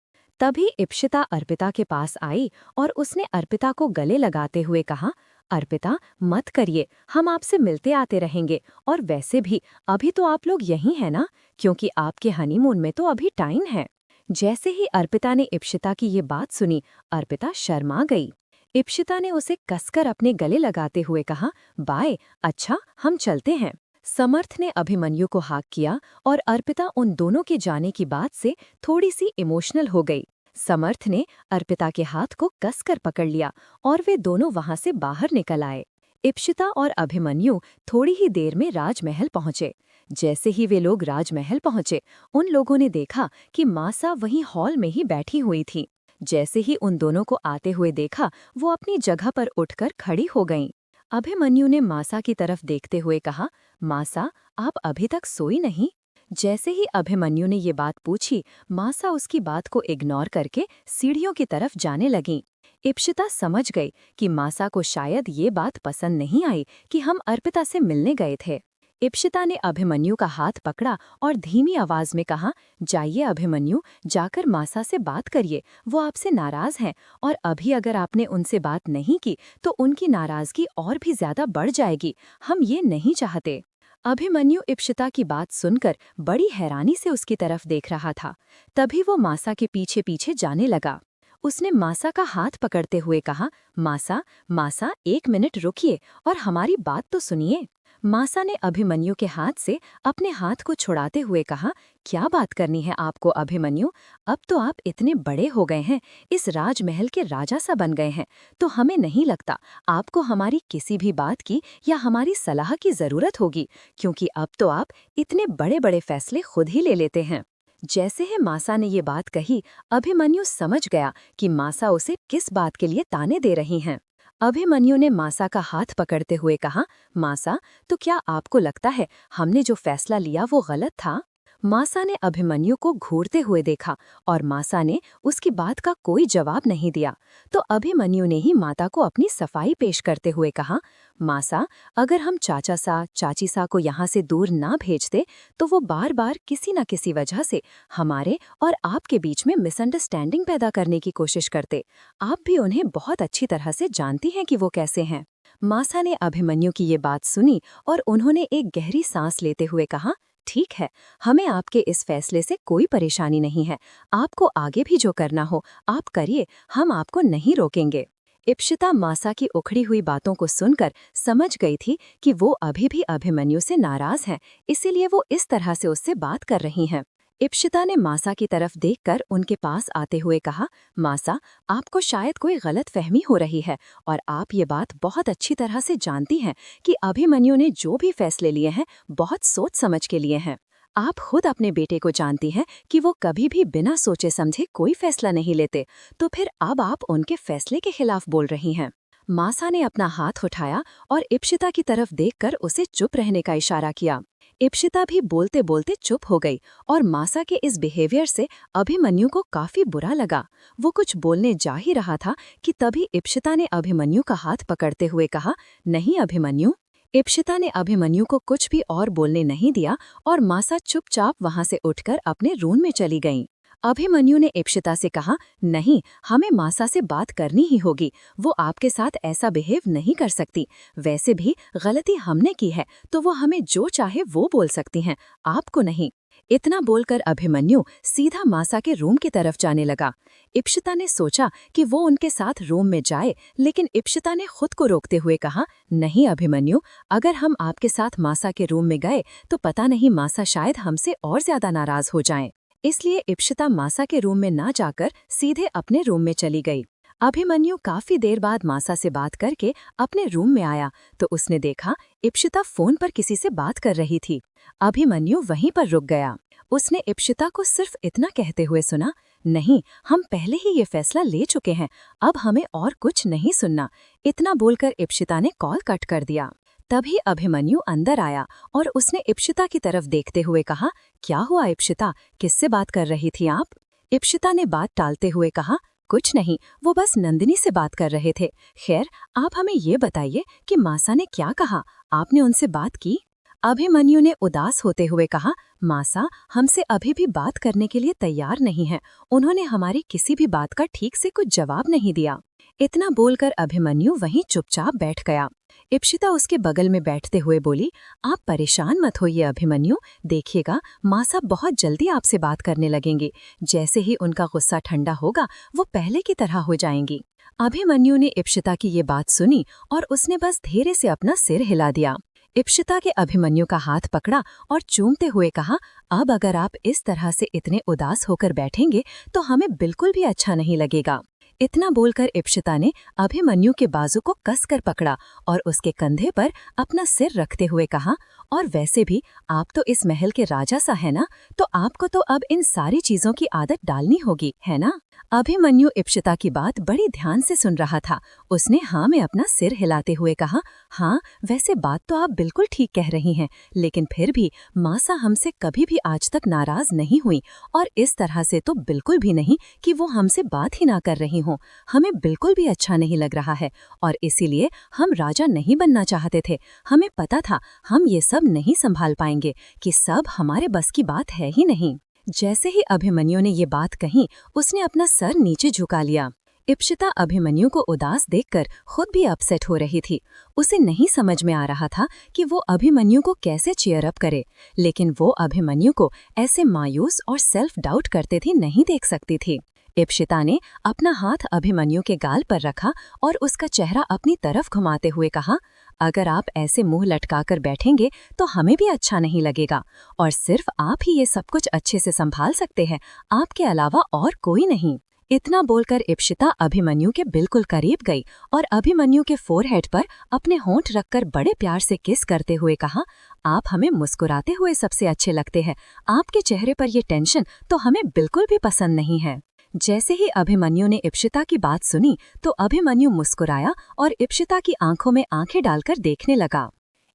तभी इप्सिता अर्पिता के पास आई और उसने अर्पिता को गले लगाते हुए कहा, अर्पिता मत करिए, हम आपसे मिलते आते रहेंगे और वैसे भी अभी तो आप लोग यहीं हैं ना, क्योंकि आपके हनीमून में तो अभी टाइम है। जैसे ही अर्पिता ने इप्सिता की ये बात सुनी, अर्पिता शर्मा गई। इप्सिता ने उसे कसकर अपने गले लगाते हुए कहा, बाय, अच्छा हम चलते हैं। समर्थ ने अभिमन्यु को हाक किया और अर्पिता उन दोनों के जाने की बात से थोड़ी सी इमोशनल हो गई। समर्थ ने अर्पिता के हाथ को कसकर पकड़ लिया और वे दोनों वहां से बाहर निकल आए। इप्सिता और अभिमन्यु थोड़ी ही देर में राजमहल पहुंचे। जैसे ही वे लोग राजमहल पहुंचे, उन लोगों ने देखा कि मासा वहीं हॉल में ही बैठी हुई थी। जैसे ही उन दोनों को आते हुए देखा, वो अपनी जगह पर उठकर खड़ी हो गईं। अभिमन्यु ने मासा की तरफ देखते हुए कहा, मासा, आप अभी तक सोई नहीं? जैसे ही अभिमन्यु ने ये बात पूछी, मासा उसकी बात को इग्नोर करके सीढ़ियों की तरफ जाने लगीं। इप्सिता समझ गई कि मासा को शायद ये बात पसंद नहीं आई कि हम अर्पिता से मिलने गए थे। इप्सिता ने अभिमन्यु का हाथ पकड़ा और धीमी आवाज में कहा, जाइए अभिमन्यु, जाकर मासा से बात करिए, वो आपसे नाराज हैं और अभी अगर आपने उनसे बात नहीं की तो उनकी नाराजगी और भी ज्यादा बढ़ जाएगी, हम ये नहीं चाहते। अभिमन्यु इप्सिता की बात सुनकर बड़ी हैरानी से उसकी तरफ देख रहा था। तभी वो मासा के पीछे पीछे जाने लगा। उसने मासा का हाथ पकड़ते हुए कहा, मासा, मासा, एक मिनट रुकिए और हमारी बात तो सुनिए। मासा ने अभिमन्यु के हाथ से अपने हाथ को छुड़ाते हुए कहा, क्या बात करनी है आपको अभिमन्यु? अब तो आप इतने बड़े हो गए हैं, इस राजमहल के राजा सा बन गए हैं, तो हमें नहीं लगता आपको हमारी किसी भी बात की या हमारी सलाह की जरूरत होगी, क्योंकि अब तो आप इतने बड़े बड़े फैसले खुद ही ले लेते हैं। जैसे ही मासा ने ये बात कही, अभिमन्यु समझ गया कि मासा उसे किस बात के लिए ताने दे रही हैं। अभिमन्यु ने मासा का हाथ पकड़ते हुए कहा, मासा, तो क्या आपको लगता है हमने जो फैसला लिया वो गलत था? मासा ने अभिमन्यु को घूरते हुए देखा और मासा ने उसकी बात का कोई जवाब नहीं दिया। तो अभिमन्यु ने ही माता को अपनी सफाई पेश करते हुए कहा, मासा, अगर हम चाचा सा, चाची सा को यहाँ से दूर ना भेजते तो वो बार बार किसी न किसी वजह से हमारे और आपके बीच में मिसअंडरस्टैंडिंग पैदा करने की कोशिश करते। आप भी उन्हें बहुत अच्छी तरह से जानती हैं कि वो कैसे हैं। मासा ने अभिमन्यु की ये बात सुनी और उन्होंने एक गहरी सांस लेते हुए कहा, ठीक है, हमें आपके इस फैसले से कोई परेशानी नहीं है, आपको आगे भी जो करना हो आप करिए, हम आपको नहीं रोकेंगे। इप्सिता मासा की उखड़ी हुई बातों को सुनकर समझ गई थी कि वो अभी भी अभिमन्यु से नाराज हैं, इसीलिए वो इस तरह से उससे बात कर रही हैं। इप्सिता ने मासा की तरफ देखकर उनके पास आते हुए कहा, मासा, आपको शायद कोई गलत फहमी हो रही है और आप ये बात बहुत अच्छी तरह से जानती हैं कि अभिमन्यु ने जो भी फैसले लिए हैं बहुत सोच समझ के लिए हैं। आप खुद अपने बेटे को जानती हैं कि वो कभी भी बिना सोचे समझे कोई फैसला नहीं लेते, तो फिर अब आप उनके फैसले के खिलाफ बोल रही हैं। मासा ने अपना हाथ उठाया और इप्सिता की तरफ देखकर उसे चुप रहने का इशारा किया। इप्सिता भी बोलते बोलते चुप हो गई और मासा के इस बिहेवियर से अभिमन्यु को काफी बुरा लगा। वो कुछ बोलने जा ही रहा था कि तभी इप्सिता ने अभिमन्यु का हाथ पकड़ते हुए कहा, नहीं अभिमन्यु। इप्सिता ने अभिमन्यु को कुछ भी और बोलने नहीं दिया और मासा चुपचाप वहां से उठकर अपने रूम में चली गईं। अभिमन्यु ने इप्सिता से कहा, नहीं, हमें मासा से बात करनी ही होगी, वो आपके साथ ऐसा बिहेव नहीं कर सकती। वैसे भी गलती हमने की है तो वो हमें जो चाहे वो बोल सकती हैं, आपको नहीं। इतना बोलकर अभिमन्यु सीधा मासा के रूम की तरफ जाने लगा। इप्सिता ने सोचा कि वो उनके साथ रूम में जाए, लेकिन इप्सिता ने खुद को रोकते हुए कहा, नहीं अभिमन्यु, अगर हम आपके साथ मासा के रूम में गए तो पता नहीं मासा शायद हमसे और ज्यादा नाराज हो जाएं। इसलिए इप्सिता मासा के रूम में ना जाकर सीधे अपने रूम में चली गई। अभिमन्यु काफी देर बाद मासा से बात करके अपने रूम में आया तो उसने देखा इप्सिता फोन पर किसी से बात कर रही थी। अभिमन्यु वहीं पर रुक गया। उसने इप्सिता को सिर्फ इतना कहते हुए सुना, नहीं, हम पहले ही ये फैसला ले चुके हैं, अब हमें और कुछ नहीं सुनना। इतना बोलकर इप्सिता ने कॉल कट कर दिया। तभी अभिमन्यु अंदर आया और उसने इप्सिता की तरफ देखते हुए कहा, क्या हुआ इप्सिता, किससे बात कर रही थी आप? इप्सिता ने बात टालते हुए कहा, कुछ नहीं, वो बस नंदिनी से बात कर रहे थे। खैर, आप हमें ये बताइए कि मासा ने क्या कहा, आपने उनसे बात की? अभिमन्यु ने उदास होते हुए कहा, मासा हमसे अभी भी बात करने के लिए तैयार नहीं है। उन्होंने हमारी किसी भी बात का ठीक से कुछ जवाब नहीं दिया। इतना बोलकर अभिमन्यु वहीं चुपचाप बैठ गया। इप्सिता उसके बगल में बैठते हुए बोली, आप परेशान मत होइए अभिमन्यु, देखिएगा मासा बहुत जल्दी आपसे बात करने लगेंगे। जैसे ही उनका गुस्सा ठंडा होगा वो पहले की तरह हो जाएंगी। अभिमन्यु ने इप्सिता की ये बात सुनी और उसने बस धीरे से अपना सिर हिला दिया। इप्सिता के अभिमन्यु का हाथ पकड़ा और चूमते हुए कहा, अब अगर आप इस तरह से इतने उदास होकर बैठेंगे तो हमें बिल्कुल भी अच्छा नहीं लगेगा। इतना बोलकर इप्सिता ने अभिमन्यु के बाजू को कसकर पकड़ा और उसके कंधे पर अपना सिर रखते हुए कहा, और वैसे भी आप तो इस महल के राजा सा है ना, तो आपको तो अब इन सारी चीजों की आदत डालनी होगी, है ना? अभिमन्यु इप्सिता की बात बड़ी ध्यान से सुन रहा था। उसने हाँ में अपना सिर हिलाते हुए कहा, हाँ, वैसे बात तो आप बिल्कुल ठीक कह रही हैं, लेकिन फिर भी मासा हमसे कभी भी आज तक नाराज नहीं हुई, और इस तरह से तो बिल्कुल भी नहीं कि वो हमसे बात ही ना कर रही हों। हमें बिल्कुल भी अच्छा नहीं लग रहा है और इसीलिए हम राजा नहीं बनना चाहते थे। हमें पता था हम ये सब नहीं संभाल पाएंगे, कि सब हमारे बस की बात है ही नहीं। जैसे ही अभिमन्यु ने ये बात कही, उसने अपना सर नीचे झुका लिया। इप्सिता अभिमन्यु को उदास देखकर खुद भी अपसेट हो रही थी। उसे नहीं समझ में आ रहा था कि वो अभिमन्यु को कैसे चीयर अप करे, लेकिन वो अभिमन्यु को ऐसे मायूस और सेल्फ डाउट करते थी नहीं देख सकती थी। इप्सिता ने अपना हाथ अभिमन्यु के गाल पर रखा और उसका चेहरा अपनी तरफ घुमाते हुए कहा, अगर आप ऐसे मुंह लटकाकर बैठेंगे तो हमें भी अच्छा नहीं लगेगा, और सिर्फ आप ही ये सब कुछ अच्छे से संभाल सकते हैं, आपके अलावा और कोई नहीं। इतना बोलकर इप्सिता अभिमन्यु के बिल्कुल करीब गई और अभिमन्यु के फोरहेड पर अपने होंठ रखकर बड़े प्यार से किस करते हुए कहा, आप हमें मुस्कुराते हुए सबसे अच्छे लगते हैं, आपके चेहरे पर ये टेंशन तो हमें बिल्कुल भी पसंद नहीं है। जैसे ही अभिमन्यु ने इप्सिता की बात सुनी तो अभिमन्यु मुस्कुराया और इप्सिता की आंखों में आंखें डालकर देखने लगा।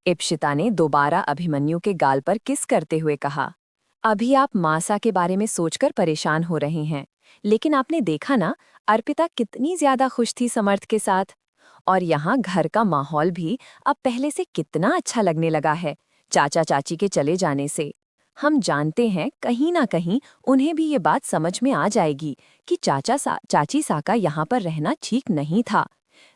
इप्सिता ने दोबारा अभिमन्यु के गाल पर किस करते हुए कहा, अभी आप मासा के बारे में सोचकर परेशान हो रहे हैं, लेकिन आपने देखा ना अर्पिता कितनी ज्यादा खुश थी समर्थ के साथ, और यहाँ घर का माहौल भी अब पहले से कितना अच्छा लगने लगा है चाचा चाची के चले जाने से। हम जानते हैं कहीं ना कहीं उन्हें भी ये बात समझ में आ जाएगी कि चाची साका यहाँ पर रहना ठीक नहीं था।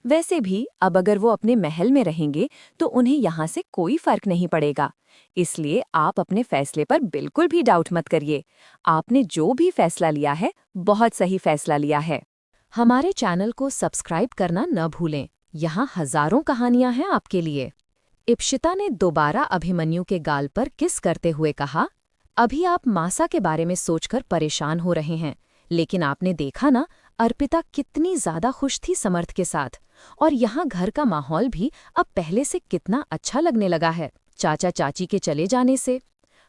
वैसे भी अब अगर वो अपने महल में रहेंगे तो उन्हें यहाँ से कोई फर्क नहीं पड़ेगा। इसलिए आप अपने फैसले पर बिल्कुल भी डाउट मत करिए। आपने जो भी फैसला लिया है बहुत सही फैसला लिया है। हमारे चैनल को सब्सक्राइब करना न भूलें, यहाँ हजारों कहानियां हैं आपके लिए। इप्सिता ने दोबारा अभिमन्यु के गाल पर किस करते हुए कहा, अभी आप मासा के बारे में सोचकर परेशान हो रहे हैं, लेकिन आपने देखा ना अर्पिता कितनी ज्यादा खुश थी समर्थ के साथ, और यहाँ घर का माहौल भी अब पहले से कितना अच्छा लगने लगा है चाचा चाची के चले जाने से।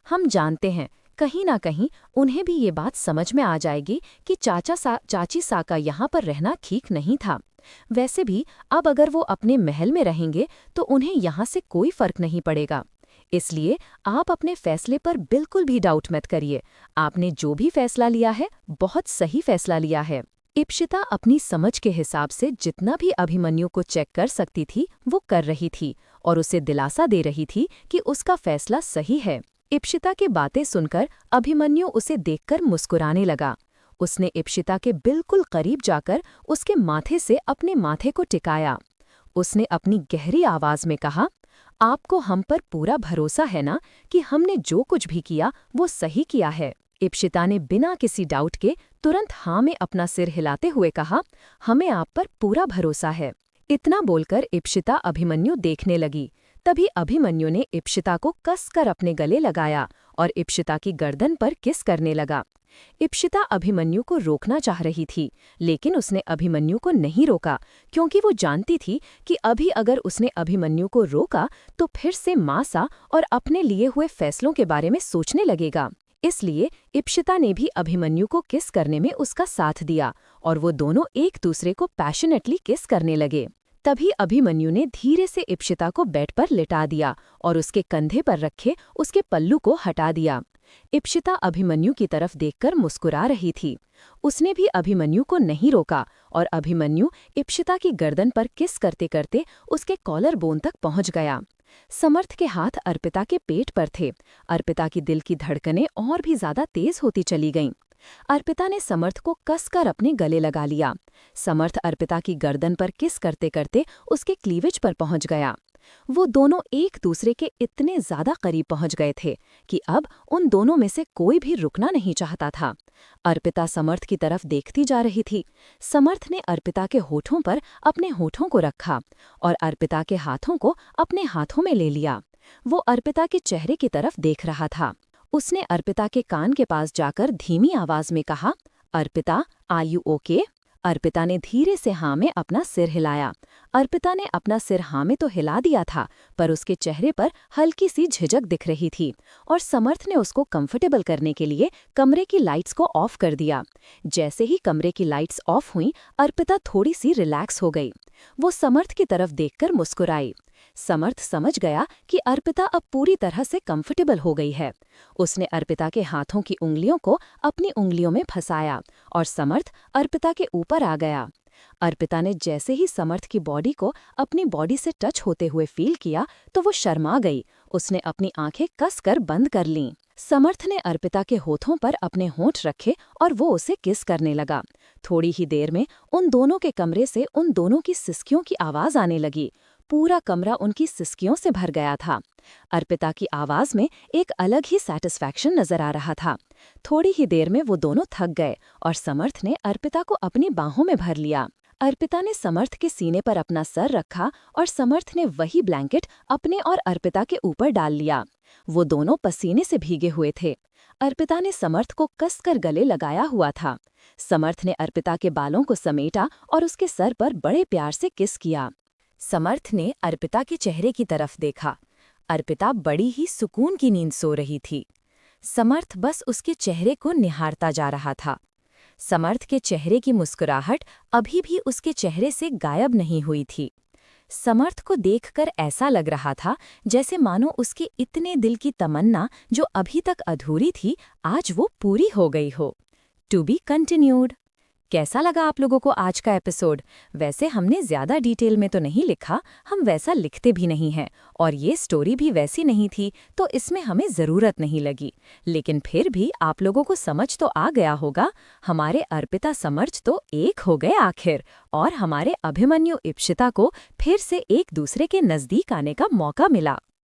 हम जानते हैं कहीं ना कहीं उन्हें भी ये बात समझ में आ जाएगी कि चाची साका यहाँ पर रहना ठीक नहीं था। वैसे भी अब अगर वो अपने महल में रहेंगे तो उन्हें यहाँ से कोई फर्क नहीं पड़ेगा। इसलिए आप अपने फैसले पर बिल्कुल भी डाउट मत करिए। आपने जो भी फैसला लिया है बहुत सही फैसला लिया है। इप्सिता अपनी समझ के हिसाब से जितना भी अभिमन्यु को चेक कर सकती थी वो कर रही थी और उसे दिलासा दे रही थी कि उसका फैसला सही है। इप्सिता की बातें सुनकर अभिमन्यु उसे देखकर मुस्कुराने लगा। उसने इप्सिता के बिल्कुल करीब जाकर उसके माथे से अपने माथे को टिकाया। उसने अपनी गहरी आवाज में कहा, आपको हम पर पूरा भरोसा है ना कि हमने जो कुछ भी किया वो सही किया है? इप्सिता ने बिना किसी डाउट के तुरंत हाँ में अपना सिर हिलाते हुए कहा, हमें आप पर पूरा भरोसा है। इतना बोलकर इप्सिता अभिमन्यु देखने लगी। तभी अभिमन्यु ने इप्सिता को कसकर अपने गले लगाया और इप्सिता की गर्दन पर किस करने लगा। इप्सिता अभिमन्यु को रोकना चाह रही थी, लेकिन उसने अभिमन्यु को नहीं रोका, क्योंकि वो जानती थी कि अभी अगर उसने अभिमन्यु को रोका तो फिर से मासा और अपने लिए हुए फैसलों के बारे में सोचने लगेगा। इसलिए इप्सिता ने भी अभिमन्यु को किस करने में उसका साथ दिया और वो दोनों एक दूसरे को पैशनेटली किस करने लगे। तभी अभिमन्यु ने धीरे से इप्सिता को बेड पर लिटा दिया और उसके कंधे पर रखे उसके पल्लू को हटा दिया। इप्सिता अभिमन्यु की तरफ देखकर मुस्कुरा रही थी। उसने भी अभिमन्यु को नहीं रोका और अभिमन्यु इप्सिता की गर्दन पर किस करते करते उसके कॉलर बोन तक पहुंच गया। समर्थ के हाथ अर्पिता के पेट पर थे। अर्पिता की दिल की धड़कनें और भी ज्यादा तेज होती चली गईं। अर्पिता ने समर्थ को कसकर अपने गले लगा लिया। समर्थ अर्पिता की गर्दन पर किस करते करते उसके क्लीवेज पर पहुंच गया। वो दोनों एक दूसरे के इतने ज्यादा करीब पहुंच गए थे कि अब उन दोनों में से कोई भी रुकना नहीं चाहता था। अर्पिता समर्थ की तरफ देखती जा रही थी। समर्थ ने अर्पिता के होठों पर अपने होठों को रखा और अर्पिता के हाथों को अपने हाथों में ले लिया। वो अर्पिता के चेहरे की तरफ देख रहा था। उसने अर्पिता के कान के पास जाकर धीमी आवाज में कहा, Arpita, are you okay? Arpita ने धीरे से हाँ में अपना सिर हिलाया। अर्पिता ने अपना सिर हाँ में तो हिला दिया था, पर उसके चेहरे पर हल्की सी झिझक दिख रही थी और समर्थ ने उसको कंफर्टेबल करने के लिए कमरे की लाइट्स को ऑफ कर दिया। जैसे ही कमरे की लाइट्स ऑफ हुईं, अर्पिता थोड़ी सी रिलैक्स हो गई। वो समर्थ की तरफ देखकर मुस्कुराई। समर्थ समझ गया कि अर्पिता अब पूरी तरह से कंफर्टेबल हो गई है। उसने अर्पिता के हाथों की उंगलियों को अपनी उंगलियों में फंसाया और समर्थ अर्पिता के ऊपर आ गया। अर्पिता ने जैसे ही समर्थ की बॉडी को अपनी बॉडी से टच होते हुए फील किया तो वो शर्मा गई। उसने अपनी आंखें कसकर बंद कर लीं। समर्थ ने अर्पिता के होठों पर अपने होंठ रखे और वो उसे किस करने लगा। थोड़ी ही देर में उन दोनों के कमरे से उन दोनों की सिसकियों की आवाज आने लगी। पूरा कमरा उनकी सिसकियों से भर गया था। अर्पिता की आवाज में एक अलग ही सैटिस्फैक्शन नजर आ रहा था। थोड़ी ही देर में वो दोनों थक गए और समर्थ ने अर्पिता को अपनी बाहों में भर लिया। अर्पिता ने समर्थ के सीने पर अपना सर रखा और समर्थ ने वही ब्लैंकेट अपने और अर्पिता के ऊपर डाल लिया। वो दोनों पसीने से भीगे हुए थे। अर्पिता ने समर्थ को कसकर गले लगाया हुआ था। समर्थ ने अर्पिता के बालों को समेटा और उसके सर पर बड़े प्यार से किस किया। समर्थ ने अर्पिता के चेहरे की तरफ देखा। अर्पिता बड़ी ही सुकून की नींद सो रही थी। समर्थ बस उसके चेहरे को निहारता जा रहा था। समर्थ के चेहरे की मुस्कुराहट अभी भी उसके चेहरे से गायब नहीं हुई थी। समर्थ को देखकर ऐसा लग रहा था जैसे मानो उसके इतने दिल की तमन्ना जो अभी तक अधूरी थी, आज वो पूरी हो गई हो। To be continued. कैसा लगा आप लोगों को आज का एपिसोड? वैसे हमने ज़्यादा डिटेल में तो नहीं लिखा, हम वैसा लिखते भी नहीं हैं, और ये स्टोरी भी वैसी नहीं थी तो इसमें हमें ज़रूरत नहीं लगी। लेकिन फिर भी आप लोगों को समझ तो आ गया होगा। हमारे अर्पिता समर्थ तो एक हो गए आखिर, और हमारे अभिमन्यु इप्सिता को फिर से एक दूसरे के नज़दीक आने का मौका मिला।